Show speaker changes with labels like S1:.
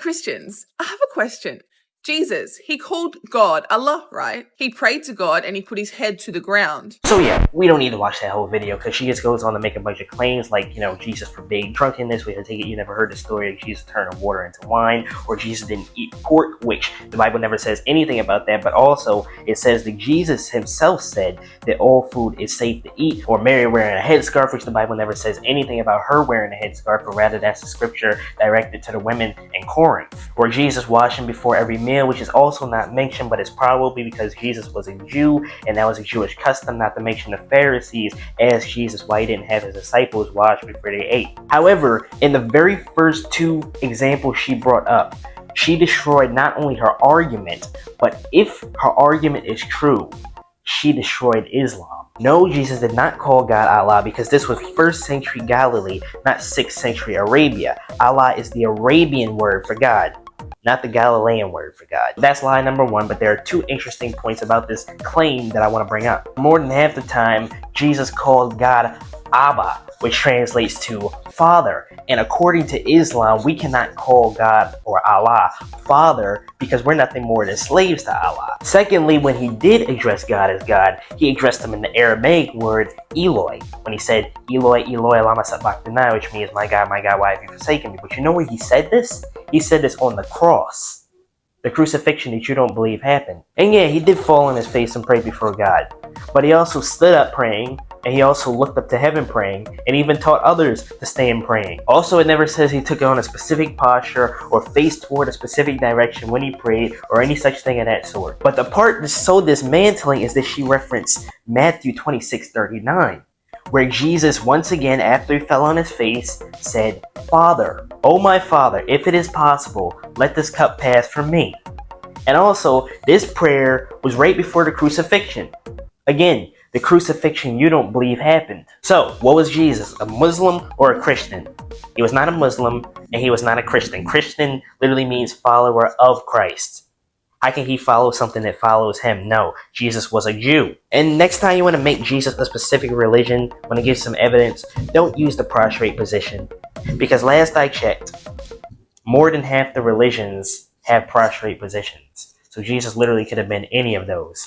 S1: Christians, I have a question. Jesus, he called God Allah, right? He prayed to God and he put his head to the ground.
S2: So yeah, we don't need to watch that whole video because she just goes on to make a bunch of claims like, Jesus forbade drunkenness, which I take it you never heard the story of Jesus turning water into wine, or Jesus didn't eat pork, which the Bible never says anything about that, but also it says that Jesus himself said that all food is safe to eat, or Mary wearing a headscarf, which the Bible never says anything about her wearing a headscarf, but rather that's the scripture directed to the women in Corinth, or Jesus washing before every meal, which is also not mentioned, but it's probably because Jesus was a Jew and that was a Jewish custom, not to mention the Pharisees asked Jesus why he didn't have his disciples wash before they ate. However, in the very first two examples she brought up, she destroyed not only her argument, but if her argument is true, she destroyed Islam. No, Jesus did not call God Allah because this was 1st century Galilee, not 6th century Arabia. Allah is the Arabian word for God, not the Galilean word for God. That's lie number one, but there are two interesting points about this claim that I want to bring up. More than half the time, Jesus called God Abba, which translates to Father. And according to Islam, we cannot call God or Allah Father because we're nothing more than slaves to Allah. Secondly, when he did address God as God, he addressed him in the Aramaic word Eloi, when he said, Eloi, Eloi, lama sabachthani, which means, my God, why have you forsaken me? But you know where he said this? He said this on the cross. The crucifixion that you don't believe happened. And yeah, he did fall on his face and pray before God. But he also stood up praying, and he also looked up to heaven praying, and even taught others to stand praying. Also, it never says he took on a specific posture or faced toward a specific direction when he prayed, or any such thing of that sort. But the part that's so dismantling is that she referenced Matthew 26:39. Where Jesus, once again, after he fell on his face, said, Father, oh my Father, if it is possible, let this cup pass from me. And also, this prayer was right before the crucifixion. Again, the crucifixion you don't believe happened. So, what was Jesus, a Muslim or a Christian? He was not a Muslim, and he was not a Christian. Christian literally means follower of Christ. How can he follow something that follows him? No, Jesus was a Jew. And next time you want to make Jesus a specific religion, want to give some evidence, don't use the prostrate position. Because last I checked, more than half the religions have prostrate positions. So Jesus literally could have been any of those.